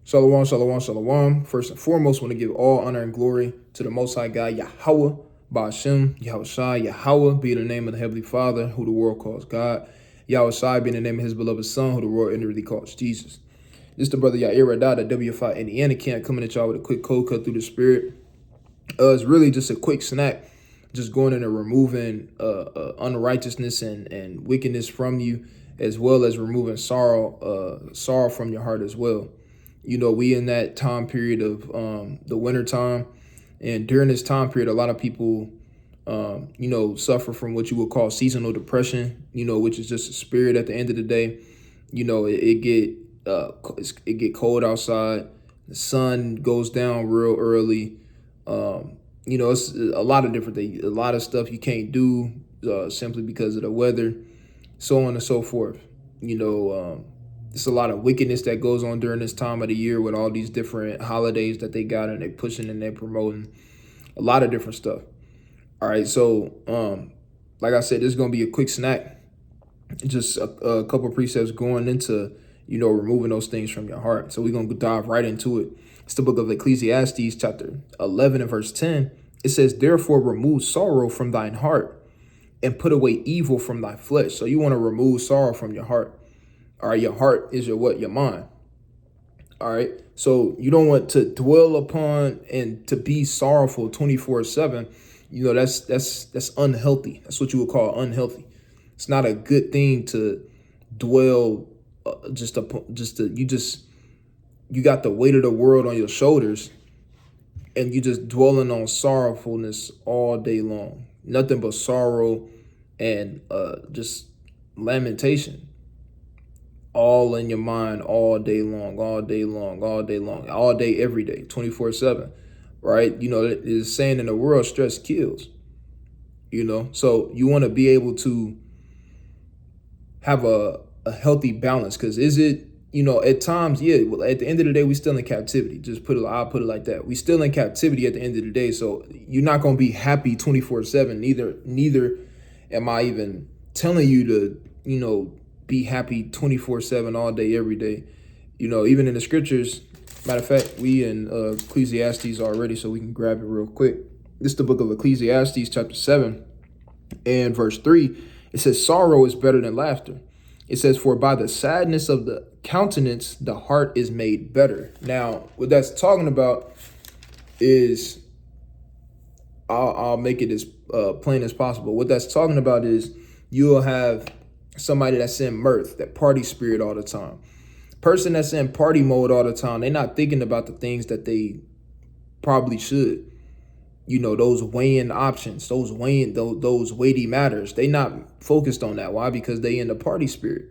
Shalom, shalom, shalom. First and foremost, want to give all honor and glory to the Most High God, Yahweh, Ba'ashem, Yahushai, Yahweh, be the name of the Heavenly Father, who the world calls God. Yahushai, be the name of his beloved Son, who the world inwardly calls Jesus. This is the brother Yair Radad at WFI Indiana Camp, coming at y'all with a quick cold cut through the spirit. It's really just a quick snack, just going in and removing unrighteousness and wickedness from you, as well as removing sorrow from your heart as well. You know, we in that time period of the winter time, and during this time period, a lot of people, suffer from what you would call seasonal depression, which is just a spirit at the end of the day. It get cold outside. The sun goes down real early. It's a lot of different things, a lot of stuff you can't do simply because of the weather, so on and so forth. It's a lot of wickedness that goes on during this time of the year with all these different holidays that they got and they pushing and they promoting a lot of different stuff. All right, so like I said, this is gonna be a quick snack, just a couple precepts going into removing those things from your heart. So we're gonna dive right into it. It's the book of Ecclesiastes, chapter 11 and verse 10. It says, "Therefore remove sorrow from thine heart, and put away evil from thy flesh." So you want to remove sorrow from your heart. All right, your heart is your mind. All right, so you don't want to dwell upon and to be sorrowful 24/7. That's unhealthy. That's what you would call unhealthy. It's not a good thing to dwell you got the weight of the world on your shoulders, and you just dwelling on sorrowfulness all day long. Nothing but sorrow and just lamentation. All in your mind all day long, all day long, all day long, all day, every day, 24/7, right? It is saying in the world, stress kills, so you want to be able to have a healthy balance, because at times, well, at the end of the day, we still in captivity. I'll put it like that. We still in captivity at the end of the day, so you're not going to be happy 24/7. Neither am I even telling you to, be happy 24/7 all day, every day. Even in the scriptures, matter of fact, we in Ecclesiastes already, so we can grab it real quick. This is the book of Ecclesiastes, chapter 7 and verse 3. It says, "Sorrow is better than laughter." It says, "For by the sadness of the countenance, the heart is made better." Now, what that's talking about is, I'll make it as plain as possible. What that's talking about is you'll have somebody that's in mirth, that party spirit all the time. Person that's in party mode all the time, they're not thinking about the things that they probably should. Those weighing options, those weighty matters. They not focused on that. Why? Because they in the party spirit,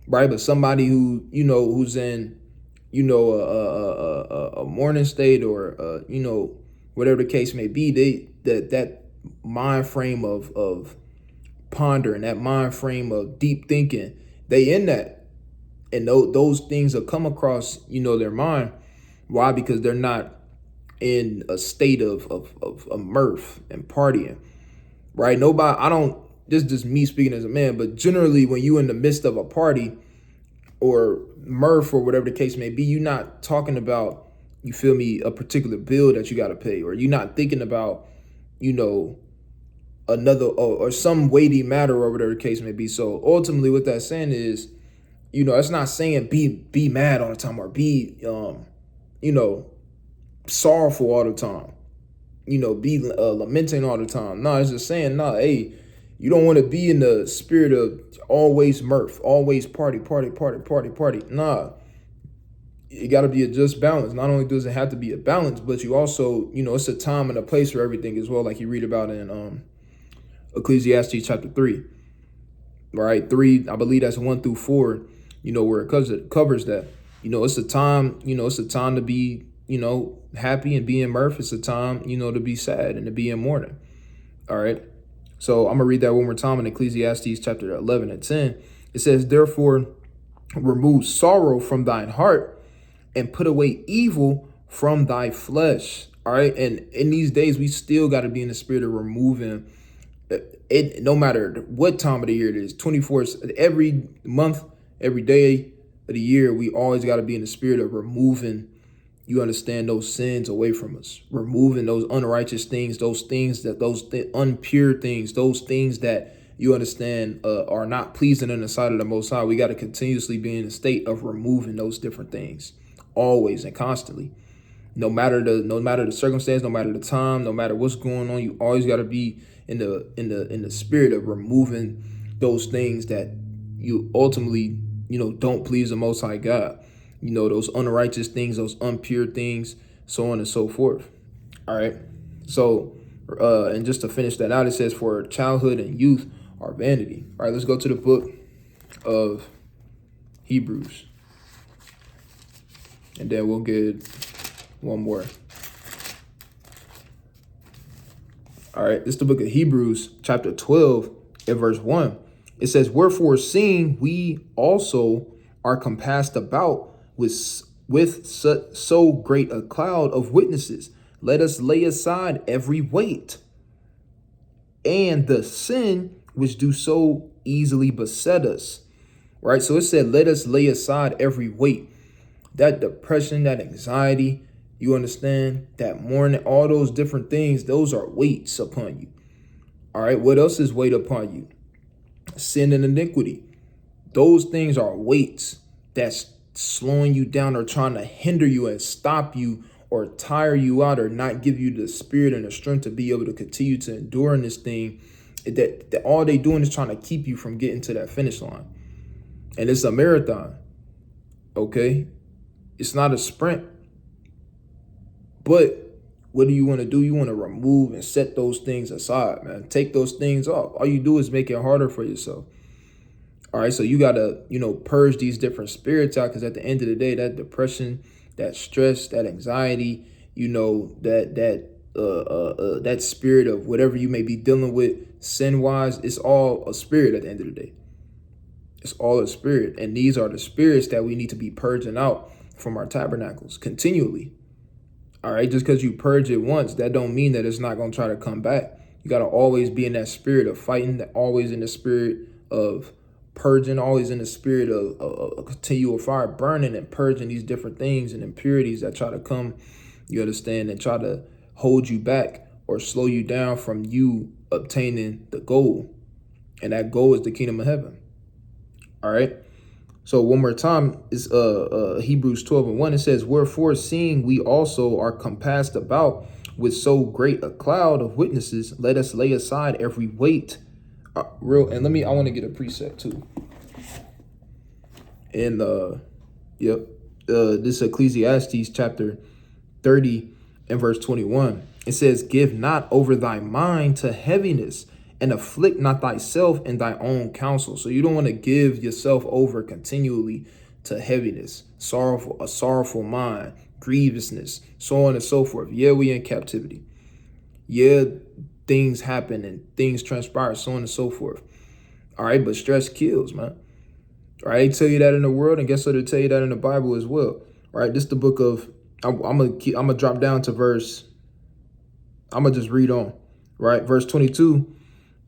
right? But somebody who's in, a morning state, or whatever the case may be, that mind frame of pondering, that mind frame of deep thinking, they in that, and those things will come across their mind. Why? Because they're not in a state of mirth and partying, right? This is just me speaking as a man, but generally when you in the midst of a party or mirth or whatever the case may be, you're not talking about, you feel me, a particular bill that you got to pay, or you're not thinking about another or some weighty matter or whatever the case may be. So ultimately what that's saying is, it's not saying be mad all the time, or be sorrowful all the time, be lamenting all the time. No, it's just saying, hey, you don't want to be in the spirit of always mirth, always party. Nah, it got to be a just balance. Not only does it have to be a balance, but you also, it's a time and a place for everything as well, like you read about in Ecclesiastes chapter 3, right? 3, I believe that's 1 through 4, where it covers that. It's a time, it's a time to be, happy and be in mirth. It's a time, to be sad and to be in mourning. All right. So I'm gonna read that one more time in Ecclesiastes chapter 11 and 10. It says, "Therefore remove sorrow from thine heart, and put away evil from thy flesh." All right. And in these days, we still got to be in the spirit of removing it, no matter what time of the year it is, 24, every month, every day, of the year, we always got to be in the spirit of removing, you understand, those sins away from us, removing those unrighteous things, those things that unpure things, those things that you understand are not pleasing in the sight of the Most High. We got to continuously be in a state of removing those different things, always and constantly. No matter the circumstance, no matter the time, no matter what's going on, you always got to be in the spirit of removing those things that you ultimately, don't please the Most High God. Those unrighteous things, those impure things, so on and so forth. All right. So, and just to finish that out, it says, for childhood and youth are vanity. All right, let's go to the book of Hebrews. And then we'll get one more. All right, this is the book of Hebrews, chapter 12, and verse 1. It says, wherefore, seeing we also are compassed about with so great a cloud of witnesses, let us lay aside every weight and the sin which do so easily beset us. Right? So it said, let us lay aside every weight. That depression, that anxiety, you understand, that mourning, all those different things, those are weights upon you. All right, what else is weight upon you? Sin and iniquity. Those things are weights that's slowing you down or trying to hinder you and stop you or tire you out or not give you the spirit and the strength to be able to continue to endure in this thing. That all they doing is trying to keep you from getting to that finish line. And it's a marathon, okay? It's not a sprint. But what do you want to do? You want to remove and set those things aside, man. Take those things off. All you do is make it harder for yourself. All right, so you got to, purge these different spirits out, because at the end of the day, that depression, that stress, that anxiety, that spirit of whatever you may be dealing with sin-wise, it's all a spirit at the end of the day. It's all a spirit. And these are the spirits that we need to be purging out from our tabernacles continually. All right, just because you purge it once, that don't mean that it's not going to try to come back. You got to always be in that spirit of fighting, always in the spirit of purging, always in the spirit of a continual fire, burning and purging these different things and impurities that try to come, you understand, and try to hold you back or slow you down from you obtaining the goal. And that goal is the kingdom of heaven. All right. So one more time, is Hebrews 12 and 1. It says, wherefore, seeing we also are compassed about with so great a cloud of witnesses, let us lay aside every weight. I want to get a precept too. And this Ecclesiastes chapter 30 and verse 21. It says, give not over thy mind to heaviness, and afflict not thyself in thy own counsel. So you don't want to give yourself over continually to heaviness, a sorrowful mind, grievousness, so on and so forth. Yeah, we in captivity. Yeah, things happen and things transpire, so on and so forth. All right, but stress kills, man. All right, they tell you that in the world, and guess what? They tell you that in the Bible as well. All right, this is the book of, I'm gonna drop down to verse, I'm gonna just read on. Right, verse 22.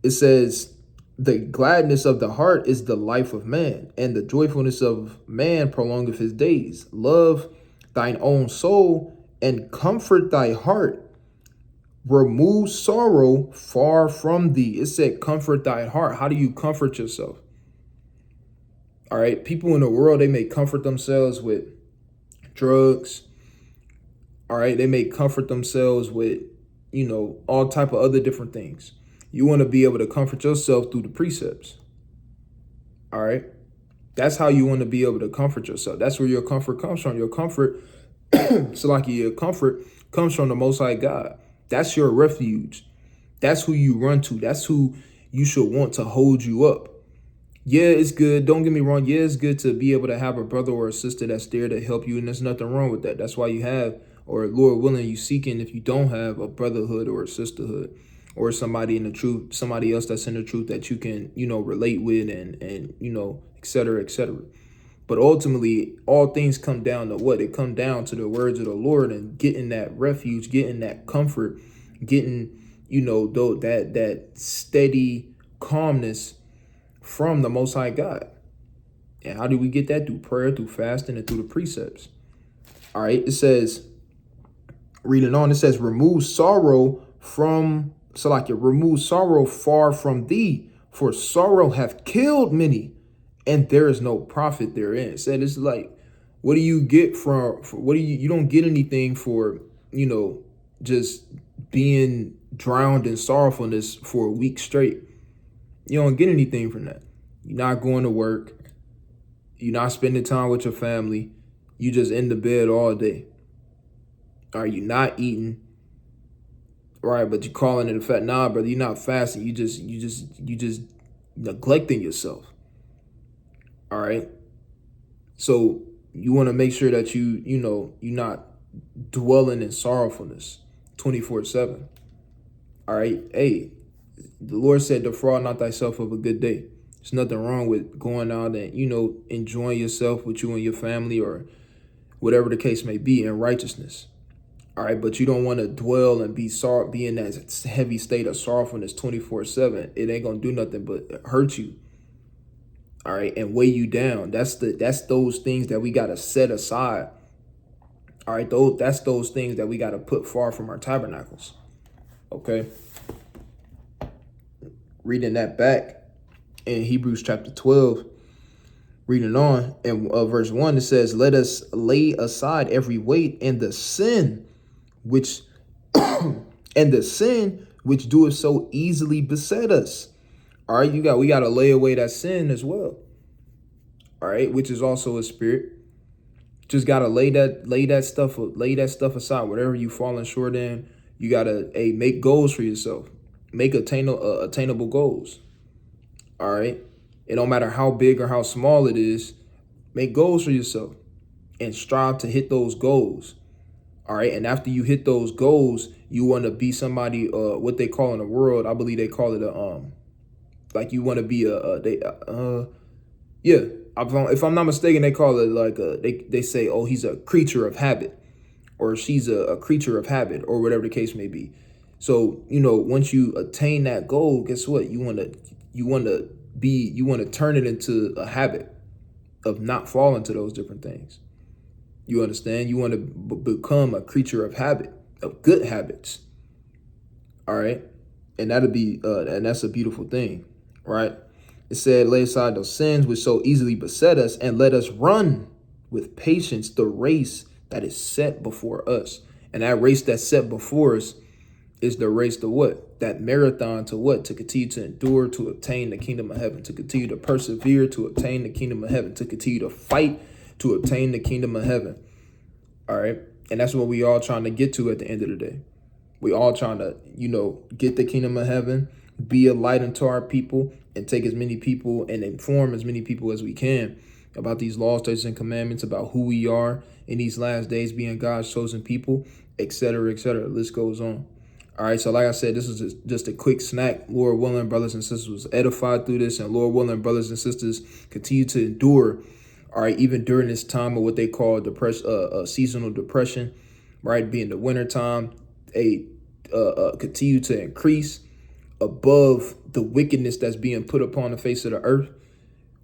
It says, the gladness of the heart is the life of man, and the joyfulness of man prolongeth his days. Love thine own soul and comfort thy heart. Remove sorrow far from thee. It said, comfort thy heart. How do you comfort yourself? All right. People in the world, they may comfort themselves with drugs. All right. They may comfort themselves with, all type of other different things. You want to be able to comfort yourself through the precepts. All right. That's how you want to be able to comfort yourself. That's where your comfort comes from. Your comfort, your comfort comes from the Most High God. That's your refuge. That's who you run to. That's who you should want to hold you up. Yeah, it's good. Don't get me wrong. Yeah, it's good to be able to have a brother or a sister that's there to help you. And there's nothing wrong with that. That's why you have, or Lord willing, you seeking, if you don't have a brotherhood or a sisterhood, or somebody in the truth, somebody else that's in the truth that you can, relate with and et cetera, et cetera. But ultimately, all things come down to what? It come down to the words of the Lord and getting that refuge, getting that comfort, getting, that steady calmness from the Most High God. And how do we get that? Through prayer, through fasting, and through the precepts. All right. It says, reading on, it says, remove sorrow from, so like, remove sorrow far from thee, for sorrow hath killed many, and there is no profit therein. It said, it's like, what do you get for what do you don't get anything for, just being drowned in sorrowfulness for a week straight. You don't get anything from that. You're not going to work. You're not spending time with your family. You just in the bed all day. Are you not eating? Right, but you calling it a fat. Nah, brother, you're not fasting. You just neglecting yourself. All right. So you want to make sure that you're not dwelling in sorrowfulness 24/7. All right. Hey, the Lord said, defraud not thyself of a good day. There's nothing wrong with going out and, enjoying yourself with you and your family or whatever the case may be in righteousness. All right. But you don't want to dwell and be in that heavy state of sorrowfulness 24/7. It ain't going to do nothing but hurt you. All right. And weigh you down. That's those things that we got to set aside. All right. That's those things that we got to put far from our tabernacles. Okay. Reading that back in Hebrews chapter 12, reading on in verse 1, it says, let us lay aside every weight and the sin which doeth so easily beset us. All right, we got to lay away that sin as well. All right, which is also a spirit. Just got to lay that stuff aside. Whatever you falling short in, you got to make goals for yourself. Make attainable goals. All right. It don't matter how big or how small it is. Make goals for yourself and strive to hit those goals. All right. And after you hit those goals, you want to be somebody, what they call in the world, I believe they call it like you want to be if I'm not mistaken, they call it like they say, oh, he's a creature of habit, or she's a creature of habit, or whatever the case may be. So, once you attain that goal, guess what? You want to turn it into a habit of not falling to those different things. You understand? You want to become a creature of habit, of good habits. All right. And and that's a beautiful thing, right? It said, lay aside those sins which so easily beset us, and let us run with patience the race that is set before us. And that race that's set before us is the race to what? That marathon to what? To continue to endure, to obtain the kingdom of heaven, to continue to persevere, to obtain the kingdom of heaven, to continue to fight, to obtain the kingdom of heaven. All right. And that's what we all trying to get to at the end of the day. We all trying to, get the kingdom of heaven, be a light unto our people, and take as many people and inform as many people as we can about these laws, statutes, and commandments, about who we are in these last days, being God's chosen people, etc., etc. The list goes on. All right, so like I said, this is just a quick snack. Lord willing, brothers and sisters was edified through this, and Lord willing, brothers and sisters continue to endure. All right, even during this time of what they call seasonal depression, right, being the winter time, continue to increase above the wickedness that's being put upon the face of the earth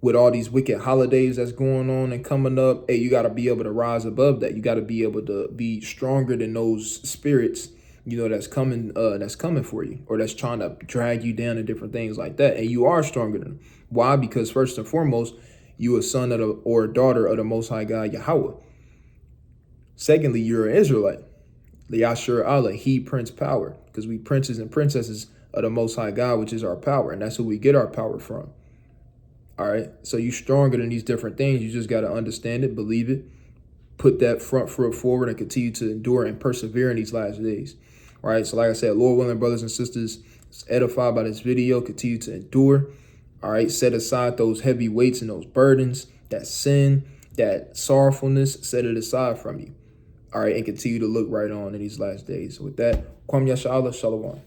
with all these wicked holidays that's going on and coming up. Hey, you got to be able to rise above that. You got to be able to be stronger than those spirits, that's coming for you, or that's trying to drag you down and different things like that. And you are stronger than them. Why? Because first and foremost, you a son or a daughter of the Most High God, Yahweh. Secondly, you're an Israelite. The Yashur Allah, he Prince power, because we princes and princesses of the Most High God, which is our power. And that's who we get our power from. All right. So you're stronger than these different things. You just got to understand it, believe it, put that front foot forward, and continue to endure and persevere in these last days. All right. So like I said, Lord willing, brothers and sisters, edified by this video, continue to endure. All right. Set aside those heavy weights and those burdens, that sin, that sorrowfulness, set it aside from you. All right. And continue to look right on in these last days. So with that, Kwam Yasha Allah, Shalom.